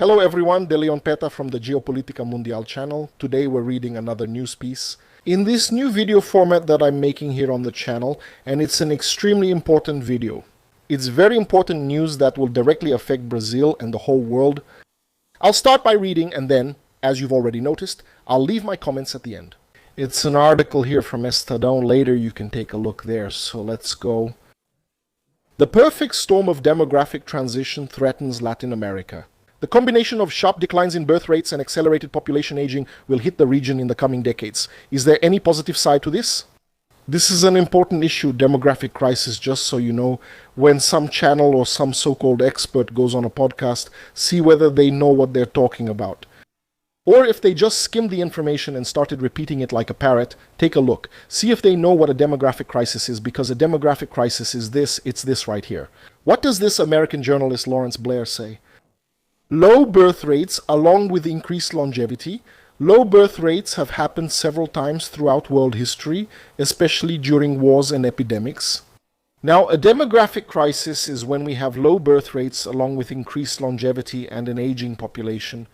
Hello everyone, De Leon Peta from the Geopolitica Mundial channel. Today we're reading another news piece. In this new video format that I'm making here on the channel, and it's an extremely important video. It's very important news that will directly affect Brazil and the whole world. I'll start by reading and then, as you've already noticed, I'll leave my comments at the end. It's an article here from Estadão. Later you can take a look there, so let's go. The perfect storm of demographic transition threatens Latin America. The combination of sharp declines in birth rates and accelerated population aging will hit the region in the coming decades. Is there any positive side to this? This is an important issue, demographic crisis, just so you know. When some channel or some so-called expert goes on a podcast, see whether they know what they're talking about. Or if they just skimmed the information and started repeating it like a parrot, take a look. See if they know what a demographic crisis is, because a demographic crisis is this, it's this right here. What does this American journalist Lawrence Blair say? Low birth rates along with increased longevity. Low birth rates have happened several times throughout world history, especially during wars and epidemics. Now, a demographic crisis is when we have low birth rates along with increased longevity and an aging population.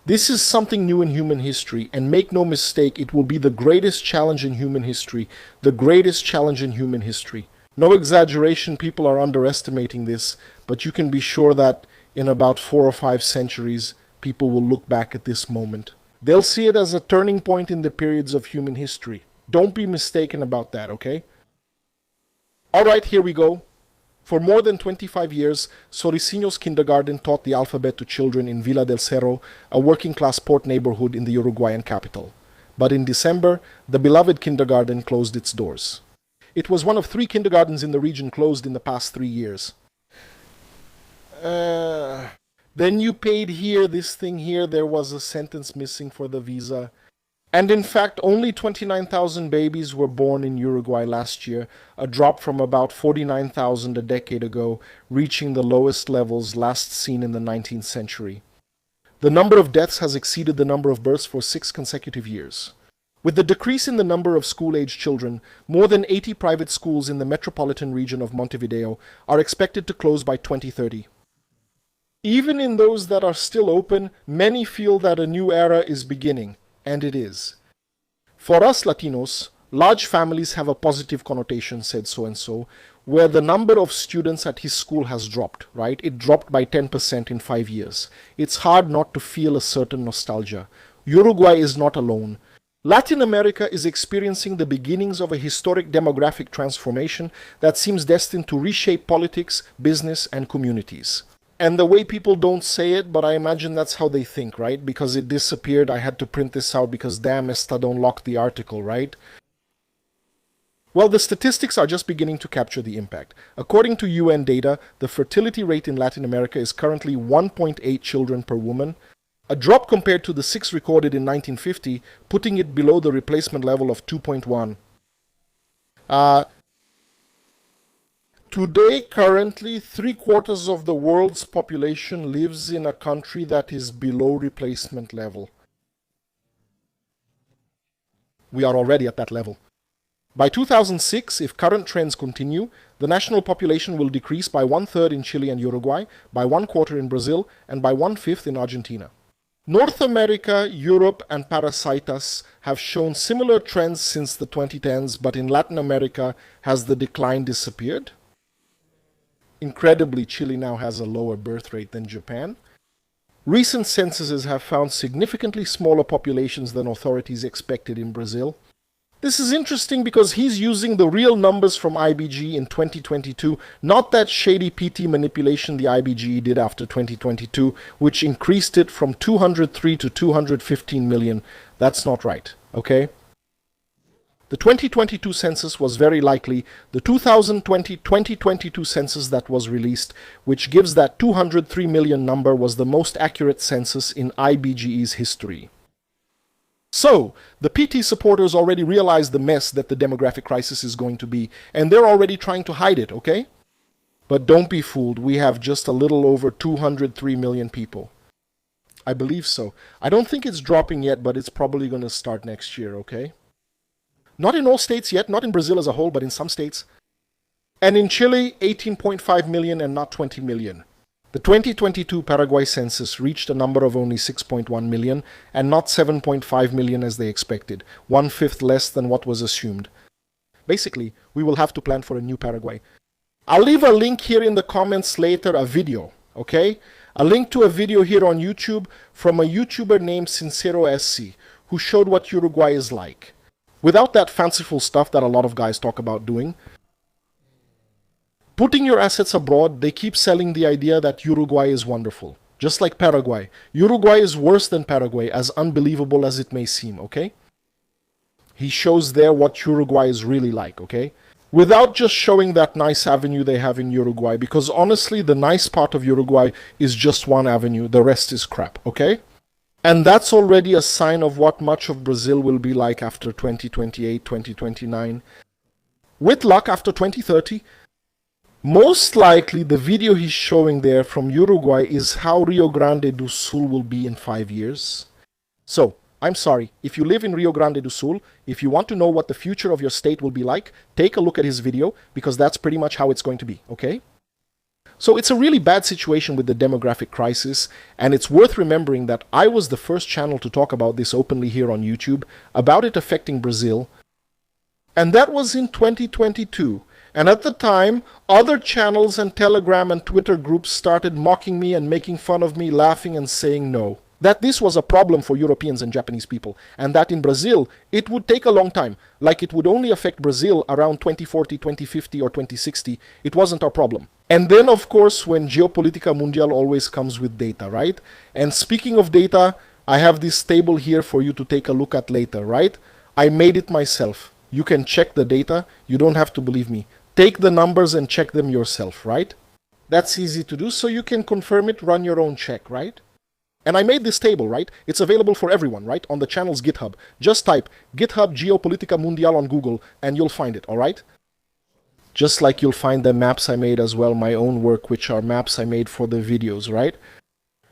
This is something new in human history, and make no mistake, it will be the greatest challenge in human history. The greatest challenge in human history. No exaggeration, people are underestimating this, but you can be sure that in about 4 or 5 centuries, people will look back at this moment. They'll see it as a turning point in the periods of human history. Don't be mistaken about that, okay? Alright, here we go. For more than 25 years, Sorrisinho's kindergarten taught the alphabet to children in Vila del Cerro, a working-class port neighborhood in the Uruguayan capital. But in December, the beloved kindergarten closed its doors. It was one of 3 kindergartens in the region closed in the past 3 years. Then you paid here, this thing here, there was a sentence missing for the visa. And in fact, only 29,000 babies were born in Uruguay last year, a drop from about 49,000 a decade ago, reaching the lowest levels last seen in the 19th century. The number of deaths has exceeded the number of births for 6 consecutive years. With the decrease in the number of school-age children, more than 80 private schools in the metropolitan region of Montevideo are expected to close by 2030. Even in those that are still open, many feel that a new era is beginning. And it is. For us Latinos, large families have a positive connotation, said so-and-so, where the number of students at his school has dropped, right? It dropped by 10% in 5 years. It's hard not to feel a certain nostalgia. Uruguay is not alone. Latin America is experiencing the beginnings of a historic demographic transformation that seems destined to reshape politics, business, and communities. And the way people don't say it, but I imagine that's how they think, right? Because it disappeared, I had to print this out because damn Estadão locked the article, right? Well, the statistics are just beginning to capture the impact. According to UN data, the fertility rate in Latin America is currently 1.8 children per woman, a drop compared to the 6 recorded in 1950, putting it below the replacement level of 2.1. Today, currently, 3/4 of the world's population lives in a country that is below replacement level. We are already at that level. By 2006, if current trends continue, the national population will decrease by 1/3 in Chile and Uruguay, by 1/4 in Brazil, and by 1/5 in Argentina. North America, Europe, and Parasitas have shown similar trends since the 2010s, but in Latin America, has the decline disappeared? Incredibly, Chile now has a lower birth rate than Japan. Recent censuses have found significantly smaller populations than authorities expected in Brazil. This is interesting because he's using the real numbers from IBGE in 2022, not that shady PT manipulation the IBGE did after 2022, which increased it from 203 to 215 million. That's not right, okay? The 2022 census was very likely the 2022 census that was released, which gives that 203 million number was the most accurate census in IBGE's history. So, the PT supporters already realize the mess that the demographic crisis is going to be, and they're already trying to hide it, okay? But don't be fooled, we have just a little over 203 million people. I believe so. I don't think it's dropping yet, but it's probably going to start next year, okay? Not in all states yet, not in Brazil as a whole, but in some states. And in Chile, 18.5 million and not 20 million. The 2022 Paraguay census reached a number of only 6.1 million and not 7.5 million as they expected, 1/5 less than what was assumed. Basically, we will have to plan for a new Paraguay. I'll leave a link here in the comments later, a video, okay? A link to a video here on YouTube from a YouTuber named Sincero SC, who showed what Uruguay is like. Without that fanciful stuff that a lot of guys talk about doing. Putting your assets abroad, they keep selling the idea that Uruguay is wonderful. Just like Paraguay. Uruguay is worse than Paraguay, as unbelievable as it may seem, okay? He shows there what Uruguay is really like, okay? Without just showing that nice avenue they have in Uruguay, because honestly, the nice part of Uruguay is just one avenue, the rest is crap, okay? And that's already a sign of what much of Brazil will be like after 2028, 2029. With luck, after 2030, most likely the video he's showing there from Uruguay is how Rio Grande do Sul will be in 5 years. So, I'm sorry, if you live in Rio Grande do Sul, if you want to know what the future of your state will be like, take a look at his video, because that's pretty much how it's going to be, okay? So it's a really bad situation with the demographic crisis, and it's worth remembering that I was the first channel to talk about this openly here on YouTube, about it affecting Brazil, and that was in 2022. And at the time, other channels and Telegram and Twitter groups started mocking me and making fun of me, laughing and saying no. That this was a problem for Europeans and Japanese people, and that in Brazil, it would take a long time. Like it would only affect Brazil around 2040, 2050 or 2060. It wasn't our problem. And then, of course, when Geopolitica Mundial always comes with data, right? And speaking of data, I have this table here for you to take a look at later, right? I made it myself. You can check the data. You don't have to believe me. Take the numbers and check them yourself, right? That's easy to do, so you can confirm it, run your own check, right? And I made this table, right? It's available for everyone, right? On the channel's GitHub. Just type GitHub Geopolitica Mundial on Google and you'll find it, alright? Just like you'll find the maps I made as well, my own work, which are maps I made for the videos, right?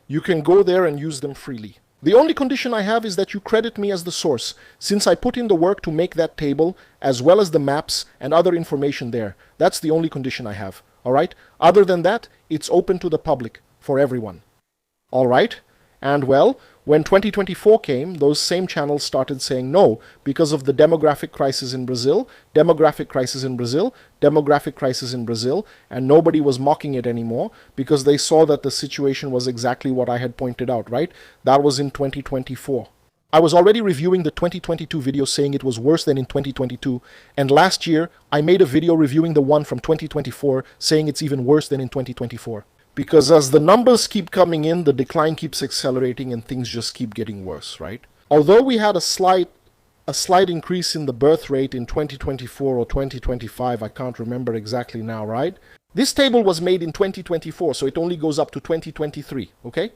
You can go there and use them freely. The only condition I have is that you credit me as the source, since I put in the work to make that table, as well as the maps and other information there. That's the only condition I have, alright? Other than that, it's open to the public, for everyone. Alright? And well, when 2024 came, those same channels started saying no, because of the demographic crisis in Brazil, demographic crisis in Brazil, demographic crisis in Brazil, and nobody was mocking it anymore, because they saw that the situation was exactly what I had pointed out, right? That was in 2024. I was already reviewing the 2022 video saying it was worse than in 2022, and last year I made a video reviewing the one from 2024 saying it's even worse than in 2024. Because as the numbers keep coming in, the decline keeps accelerating and things just keep getting worse, right? Although we had a slight increase in the birth rate in 2024 or 2025, I can't remember exactly now, right? This table was made in 2024, so it only goes up to 2023, okay?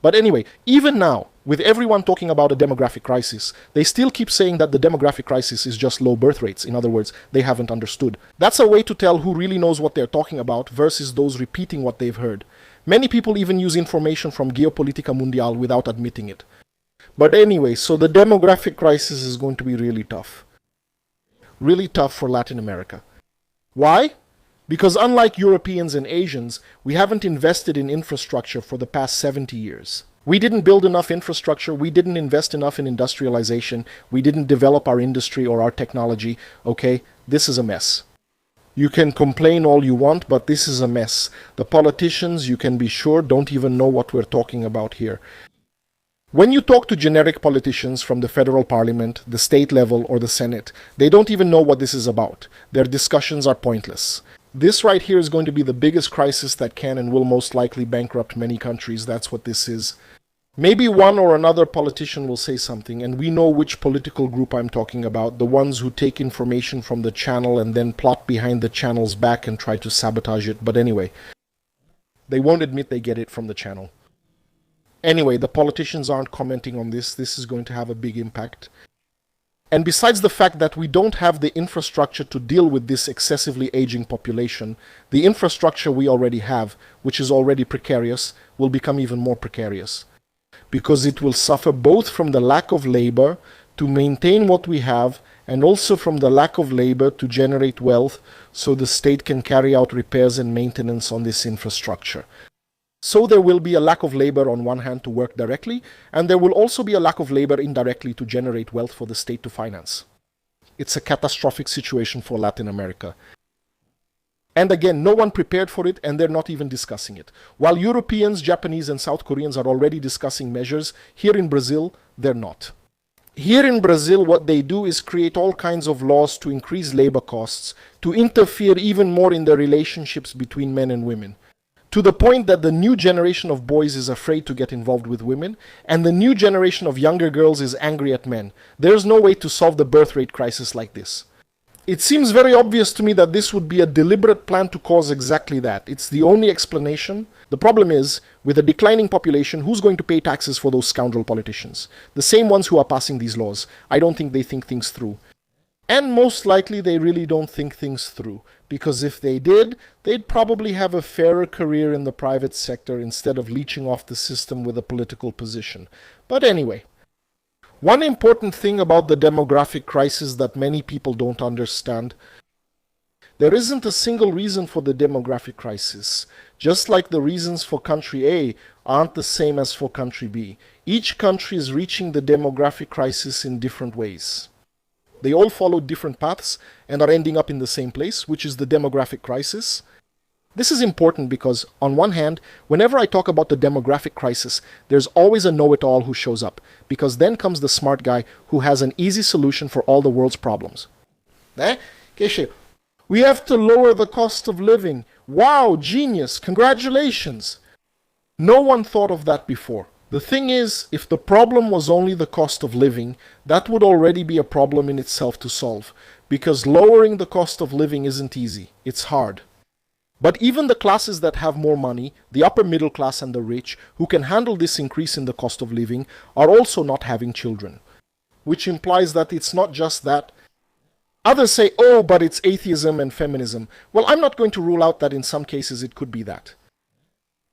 But anyway, even now, with everyone talking about a demographic crisis, they still keep saying that the demographic crisis is just low birth rates. In other words, they haven't understood. That's a way to tell who really knows what they're talking about versus those repeating what they've heard. Many people even use information from Geopolitica Mundial without admitting it. But anyway, so the demographic crisis is going to be really tough. Really tough for Latin America. Why? Because unlike Europeans and Asians, we haven't invested in infrastructure for the past 70 years. We didn't build enough infrastructure, we didn't invest enough in industrialization, we didn't develop our industry or our technology, okay? This is a mess. You can complain all you want, but this is a mess. The politicians, you can be sure, don't even know what we're talking about here. When you talk to generic politicians from the federal parliament, the state level, or the Senate, they don't even know what this is about. Their discussions are pointless. This right here is going to be the biggest crisis that can and will most likely bankrupt many countries. That's what this is. Maybe one or another politician will say something, and we know which political group I'm talking about, the ones who take information from the channel and then plot behind the channel's back and try to sabotage it. But anyway, they won't admit they get it from the channel. Anyway, the politicians aren't commenting on this. This is going to have a big impact. And besides the fact that we don't have the infrastructure to deal with this excessively aging population, the infrastructure we already have, which is already precarious, will become even more precarious. Because it will suffer both from the lack of labor to maintain what we have, and also from the lack of labor to generate wealth so the state can carry out repairs and maintenance on this infrastructure. So there will be a lack of labor on one hand to work directly, and there will also be a lack of labor indirectly to generate wealth for the state to finance. It's a catastrophic situation for Latin America. And again, no one prepared for it, and they're not even discussing it. While Europeans, Japanese, and South Koreans are already discussing measures, here in Brazil, they're not. Here in Brazil, what they do is create all kinds of laws to increase labor costs, to interfere even more in the relationships between men and women, to the point that the new generation of boys is afraid to get involved with women, and the new generation of younger girls is angry at men. There's no way to solve the birth rate crisis like this. It seems very obvious to me that this would be a deliberate plan to cause exactly that. It's the only explanation. The problem is, with a declining population, who's going to pay taxes for those scoundrel politicians? The same ones who are passing these laws. I don't think they think things through. And most likely they really don't think things through. Because if they did, they'd probably have a fairer career in the private sector instead of leeching off the system with a political position. But anyway. One important thing about the demographic crisis that many people don't understand, there isn't a single reason for the demographic crisis. Just like the reasons for country A aren't the same as for country B. Each country is reaching the demographic crisis in different ways. They all follow different paths and are ending up in the same place, which is the demographic crisis. This is important because, on one hand, whenever I talk about the demographic crisis, there's always a know-it-all who shows up, because then comes the smart guy who has an easy solution for all the world's problems. We have to lower the cost of living. Wow, genius, congratulations. No one thought of that before. The thing is, if the problem was only the cost of living, that would already be a problem in itself to solve, because lowering the cost of living isn't easy. It's hard. But even the classes that have more money, the upper middle class and the rich, who can handle this increase in the cost of living, are also not having children. Which implies that it's not just that. Others say, oh, but it's atheism and feminism. Well, I'm not going to rule out that in some cases it could be that.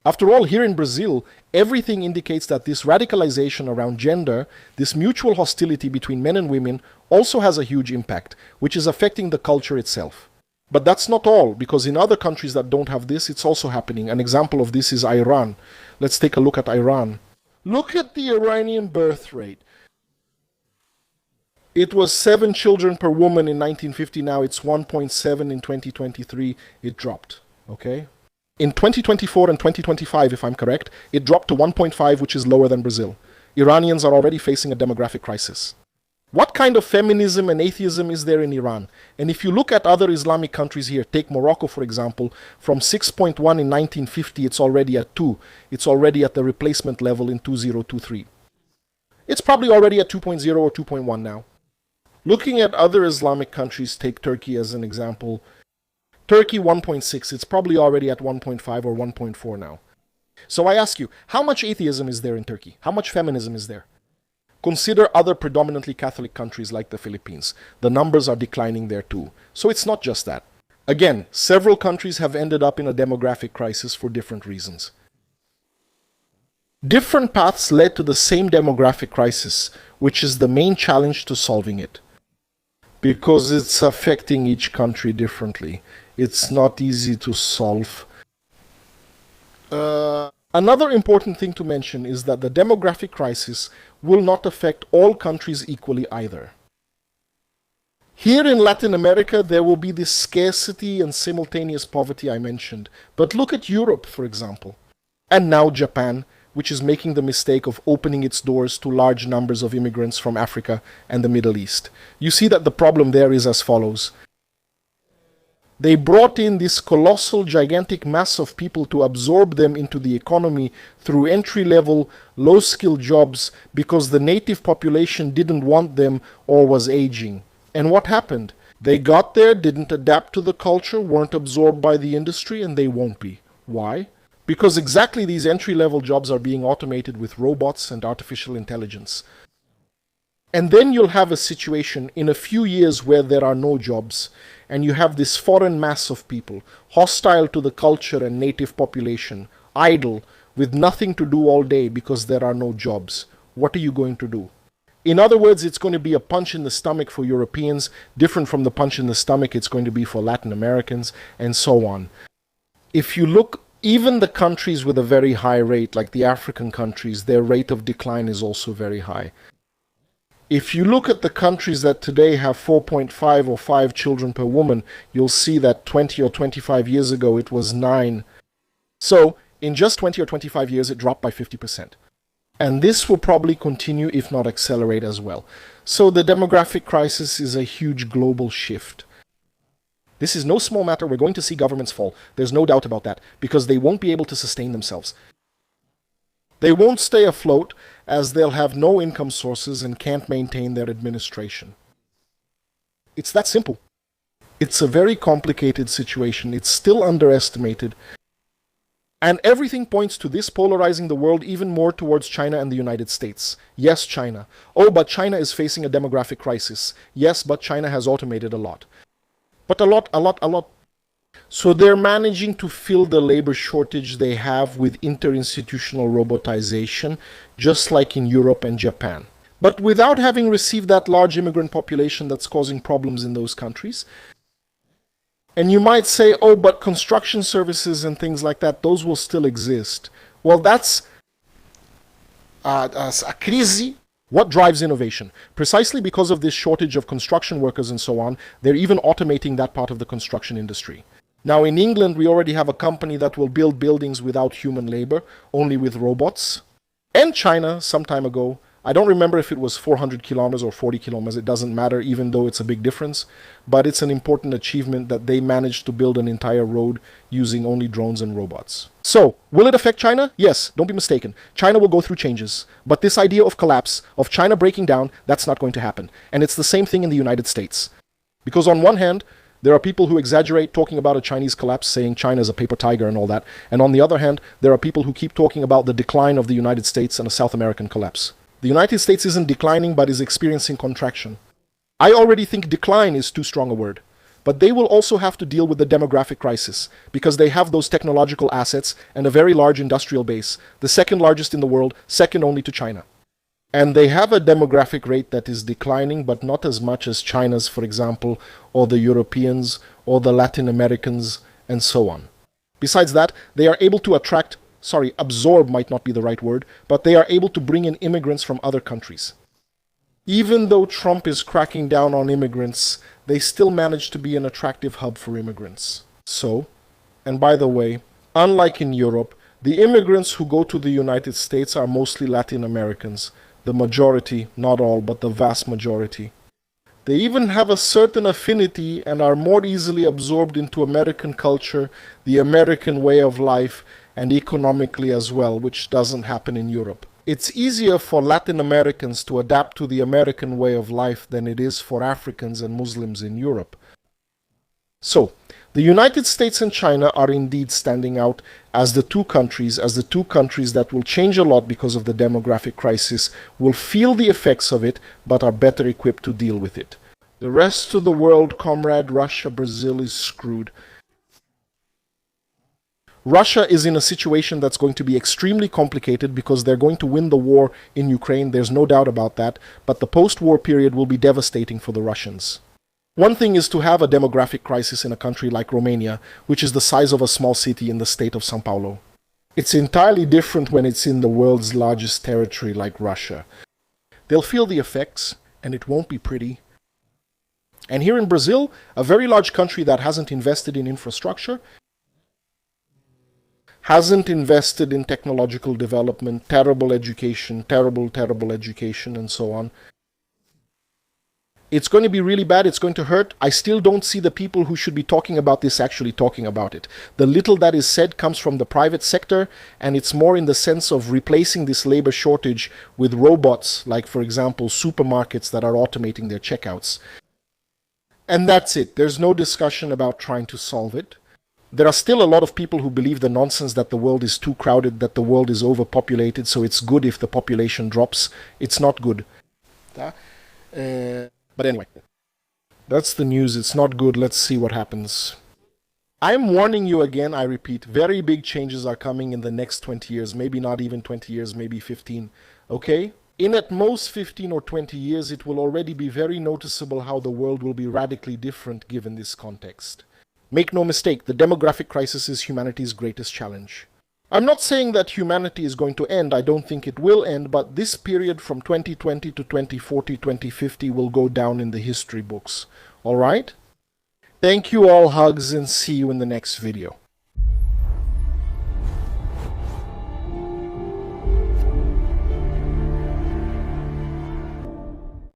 After all, here in Brazil, everything indicates that this radicalization around gender, this mutual hostility between men and women, also has a huge impact, which is affecting the culture itself. But that's not all, because in other countries that don't have this, it's also happening. An example of this is Iran. Let's take a look at Iran. Look at the Iranian birth rate. It was 7 children per woman in 1950, now it's 1.7 in 2023. It dropped, okay? In 2024 and 2025, if I'm correct, it dropped to 1.5, which is lower than Brazil. Iranians are already facing a demographic crisis. What kind of feminism and atheism is there in Iran? And if you look at other Islamic countries here, take Morocco for example, from 6.1 in 1950, it's already at 2. It's already at the replacement level in 2023. It's probably already at 2.0 or 2.1 now. Looking at other Islamic countries, take Turkey as an example. Turkey 1.6, it's probably already at 1.5 or 1.4 now. So I ask you, how much atheism is there in Turkey? How much feminism is there? Consider other predominantly Catholic countries like the Philippines. The numbers are declining there too. So it's not just that. Again, several countries have ended up in a demographic crisis for different reasons. Different paths led to the same demographic crisis, which is the main challenge to solving it. Because it's affecting each country differently. It's not easy to solve. Another important thing to mention is that the demographic crisis will not affect all countries equally either. Here in Latin America, there will be this scarcity and simultaneous poverty I mentioned. But look at Europe, for example. And now Japan, which is making the mistake of opening its doors to large numbers of immigrants from Africa and the Middle East. You see that the problem there is as follows. They brought in this colossal, gigantic mass of people to absorb them into the economy through entry-level, low-skilled jobs because the native population didn't want them or was aging. And what happened? They got there, didn't adapt to the culture, weren't absorbed by the industry, and they won't be. Why? Because exactly these entry-level jobs are being automated with robots and artificial intelligence. And then you'll have a situation in a few years where there are no jobs, and you have this foreign mass of people, hostile to the culture and native population, idle, with nothing to do all day because there are no jobs. What are you going to do? In other words, it's going to be a punch in the stomach for Europeans, different from the punch in the stomach it's going to be for Latin Americans, and so on. If you look Even the countries with a very high rate, like the African countries, their rate of decline is also very high. If you look at the countries that today have 4.5 or 5 children per woman, you'll see that 20 or 25 years ago it was 9. So, in just 20 or 25 years, it dropped by 50%. And this will probably continue, if not accelerate as well. So the demographic crisis is a huge global shift. This is no small matter. We're going to see governments fall. There's no doubt about that, because they won't be able to sustain themselves. They won't stay afloat, as they'll have no income sources and can't maintain their administration. It's that simple. It's a very complicated situation. It's still underestimated. And everything points to this polarizing the world even more towards China and the United States. Yes, China. Oh, but China is facing a demographic crisis. Yes, but China has automated a lot. But a lot. So they're managing to fill the labor shortage they have with interinstitutional robotization, just like in Europe and Japan. But without having received that large immigrant population that's causing problems in those countries. And you might say, oh, but construction services and things like that, those will still exist. Well, that's a crazy. What drives innovation? Precisely because of this shortage of construction workers and so on, they're even automating that part of the construction industry. Now, in England, we already have a company that will build buildings without human labor, only with robots. And China, some time ago, I don't remember if it was 400 kilometers or 40 kilometers, it doesn't matter, even though it's a big difference. But it's an important achievement that they managed to build an entire road using only drones and robots. So, will it affect China? Yes, don't be mistaken. China will go through changes. But this idea of collapse, of China breaking down, that's not going to happen. And it's the same thing in the United States. Because on one hand, there are people who exaggerate talking about a Chinese collapse, saying China is a paper tiger and all that. And on the other hand, there are people who keep talking about the decline of the United States and a South American collapse. The United States isn't declining, but is experiencing contraction. I already think decline is too strong a word. But they will also have to deal with the demographic crisis, because they have those technological assets and a very large industrial base, the second largest in the world, second only to China. And they have a demographic rate that is declining, but not as much as China's, for example, or the Europeans, or the Latin Americans, and so on. Besides that, they are able to absorb might not be the right word, but they are able to bring in immigrants from other countries. Even though Trump is cracking down on immigrants, they still manage to be an attractive hub for immigrants. So, and by the way, unlike in Europe, the immigrants who go to the United States are mostly Latin Americans. The majority, not all, but the vast majority. They even have a certain affinity and are more easily absorbed into American culture, the American way of life, and economically as well, which doesn't happen in Europe. It's easier for Latin Americans to adapt to the American way of life than it is for Africans and Muslims in Europe. So, the United States and China are indeed standing out as the two countries that will change a lot because of the demographic crisis, will feel the effects of it, but are better equipped to deal with it. The rest of the world, comrade Russia, Brazil, is screwed. Russia is in a situation that's going to be extremely complicated because they're going to win the war in Ukraine, there's no doubt about that, but the post-war period will be devastating for the Russians. One thing is to have a demographic crisis in a country like Romania, which is the size of a small city in the state of São Paulo. It's entirely different when it's in the world's largest territory like Russia. They'll feel the effects, and it won't be pretty. And here in Brazil, a very large country that hasn't invested in infrastructure, hasn't invested in technological development, terrible education, terrible education, and so on. It's going to be really bad, it's going to hurt. I still don't see the people who should be talking about this actually talking about it. The little that is said comes from the private sector, and it's more in the sense of replacing this labor shortage with robots, like for example supermarkets that are automating their checkouts. And that's it. There's no discussion about trying to solve it. There are still a lot of people who believe the nonsense that the world is too crowded, that the world is overpopulated, so it's good if the population drops. It's not good. But anyway, that's the news. It's not good. Let's see what happens. I'm warning you again, I repeat, very big changes are coming in the next 20 years. Maybe not even 20 years, maybe 15. Okay? In at most 15 or 20 years, it will already be very noticeable how the world will be radically different given this context. Make no mistake, the demographic crisis is humanity's greatest challenge. I'm not saying that humanity is going to end, I don't think it will end, but this period from 2020 to 2040, 2050 will go down in the history books. Alright? Thank you all, hugs, and see you in the next video.